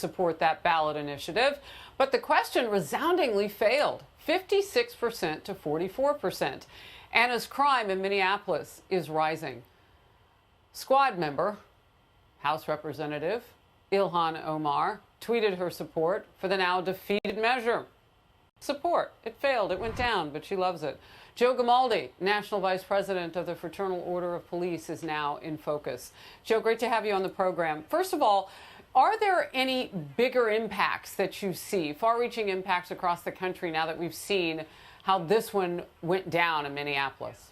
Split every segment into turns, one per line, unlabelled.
support that ballot initiative. But the question resoundingly failed, 56% to 44%. And as crime in Minneapolis is rising. Squad member, House Representative Ilhan Omar, tweeted her support for the now defeated measure. Support. It failed. It went down, but she loves it. Joe Gamaldi, National Vice President of the Fraternal Order of Police, is now in focus. Joe, great to have you on the program. First of all, are there any bigger impacts that you see, far-reaching impacts across the country now that we've seen how this one went down in Minneapolis?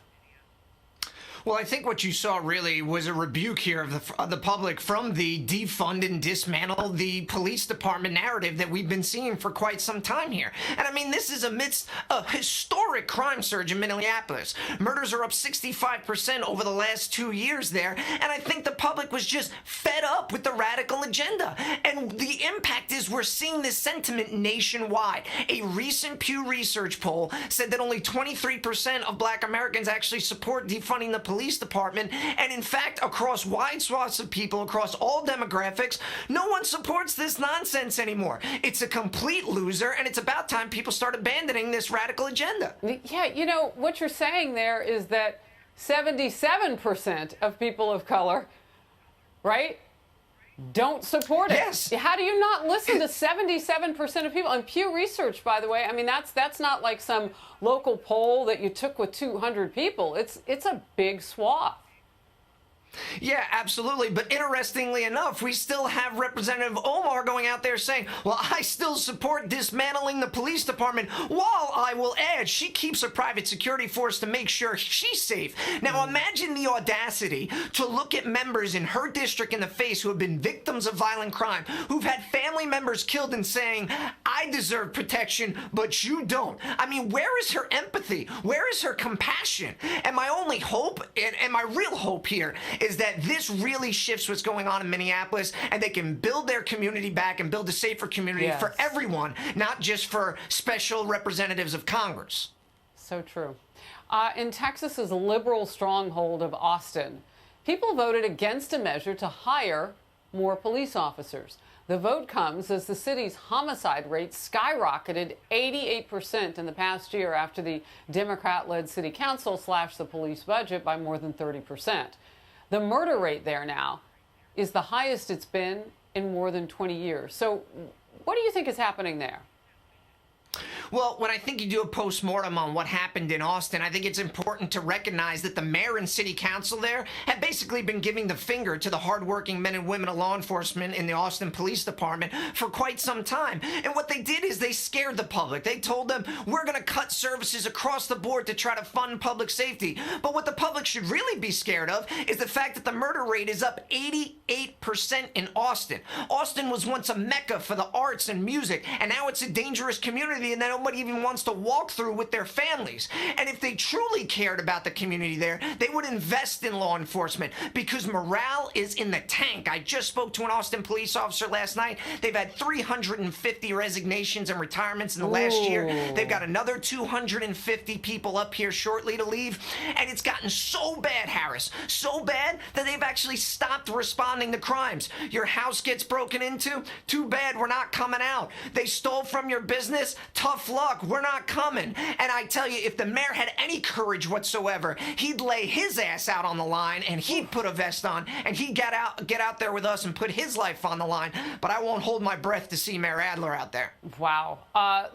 Well, I think what you saw really was a rebuke here of the public from the defund and dismantle the police department narrative that we've been seeing for quite some time here. And I mean, this is amidst a historic crime surge in Minneapolis. Murders are up 65% over the last 2 years there. And I think the public was just fed up with the radical agenda. And the impact is we're seeing this sentiment nationwide. A recent Pew Research poll said that only 23% of Black Americans actually support defunding the police department, and in fact, across wide swaths of people, across all demographics, no one supports this nonsense anymore. It's a complete loser, and it's about time people start abandoning this radical agenda.
Yeah, you know, what you're saying there is that 77% of people of color, right, don't support it.
Yes.
How do you not listen to 77% of people? And Pew Research, by the way, I mean, that's not like some local poll that you took with 200 people. It's a big swath.
Yeah, absolutely. But interestingly enough, we still have Representative Omar going out there saying, well, I still support dismantling the police department, while I will add she keeps a private security force to make sure she's safe. Now, imagine the audacity to look at members in her district in the face who have been victims of violent crime, who've had family members killed, and saying, I deserve protection, but you don't. I mean, where is her empathy? Where is her compassion? And my only hope, and my real hope here, is that this really shifts what's going on in Minneapolis, and they can build their community back and build a safer community for everyone, not just for special representatives of Congress.
So true. In Texas's liberal stronghold of Austin, people voted against a measure to hire more police officers. The vote comes as the city's homicide rate skyrocketed 88% in the past year after the Democrat-led city council slashed the police budget by more than 30%. The murder rate there now is the highest it's been in more than 20 years. So what do you think is happening there?
Well, when I think you do a postmortem on what happened in Austin, I think it's important to recognize that the mayor and city council there have basically been giving the finger to the hardworking men and women of law enforcement in the Austin Police Department for quite some time. And what they did is they scared the public. They told them, we're going to cut services across the board to try to fund public safety. But what the public should really be scared of is the fact that the murder rate is up 88% in Austin. Austin was once a mecca for the arts and music, and now it's a dangerous community and that nobody even wants to walk through with their families. And if they truly cared about the community there, they would invest in law enforcement, because morale is in the tank. I just spoke to an Austin police officer last night. They've had 350 resignations and retirements in the last year. They've got another 250 people up here shortly to leave. And it's gotten so bad, Harris, so bad that they've actually stopped responding to crimes. Your house gets broken into? Too bad, we're not coming out. They stole from your business? Tough luck, we're not coming. And I tell you, if the mayor had any courage whatsoever, he'd lay his ass out on the line, and he'd put a vest on, and he'd get out there with us and put his life on the line. But I won't hold my breath to see Mayor Adler out there.
Wow.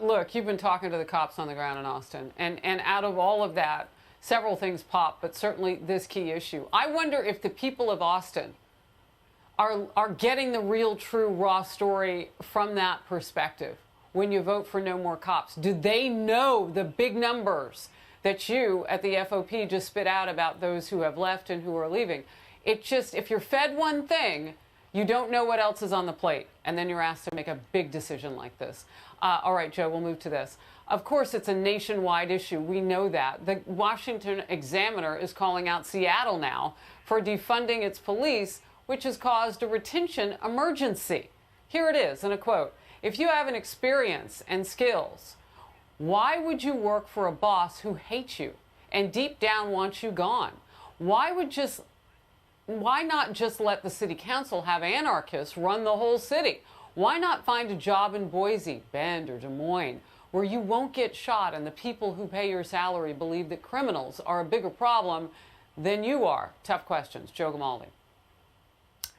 Look, you've been talking to the cops on the ground in Austin, and out of all of that, several things pop, but certainly this key issue. I wonder if the people of Austin are getting the real, true, raw story from that perspective. When you vote for no more cops, do they know the big numbers that you at the FOP just spit out about those who have left and who are leaving? It just, if you're fed one thing, you don't know what else is on the plate, and then you're asked to make a big decision like this. All right, Joe, we'll move to this. Of course, it's a nationwide issue. We know that. The Washington Examiner is calling out Seattle now for defunding its police, which has caused a retention emergency. Here it is in a quote. If you have an experience and skills, why would you work for a boss who hates you and deep down wants you gone? Why not just let the city council have anarchists run the whole city? Why not find a job in Boise, Bend, or Des Moines, where you won't get shot and the people who pay your salary believe that criminals are a bigger problem than you are? Tough questions. Joe Gamaldi.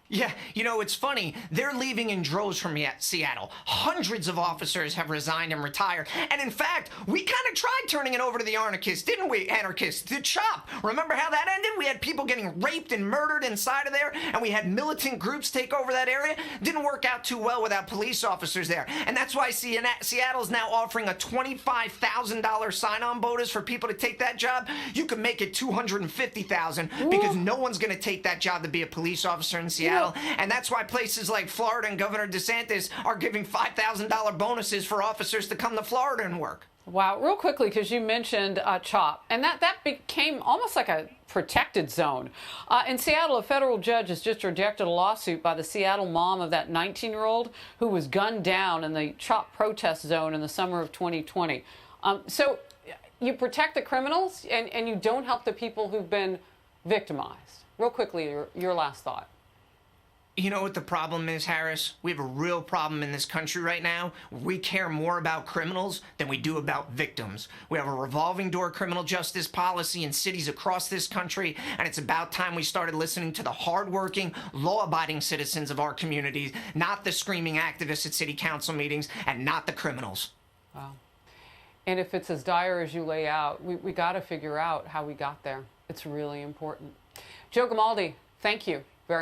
Yeah, you know, it's funny. They're leaving in droves from Seattle. Hundreds of officers have resigned and retired. And in fact, we kind of tried turning it over to the anarchists, didn't we? Anarchists, the CHOP. Remember how that ended? We had people getting raped and murdered inside of there, and we had militant groups take over that area. Didn't work out too well without police officers there. And that's why Seattle's now offering a $25,000 sign-on bonus for people to take that job. You can make it $250,000 because no one's going to take that job to be a police officer in Seattle. And that's why places like Florida and Governor DeSantis are giving $5,000 bonuses for officers to come to Florida and work.
Wow. Real quickly, because you mentioned CHOP, and that became almost like a protected zone. In Seattle, a federal judge has just rejected a lawsuit by the Seattle mom of that 19-year-old who was gunned down in the CHOP protest zone in the summer of 2020. So you protect the criminals and you don't help the people who've been victimized. Real quickly, your last thought.
You know what the problem is, Harris? We have a real problem in this country right now. We care more about criminals than we do about victims. We have a revolving door criminal justice policy in cities across this country, and it's about time we started listening to the hardworking, law-abiding citizens of our communities, not the screaming activists at city council meetings, and not the criminals.
Wow. And if it's as dire as you lay out, we got to figure out how we got there. It's really important. Joe Gamaldi, thank you.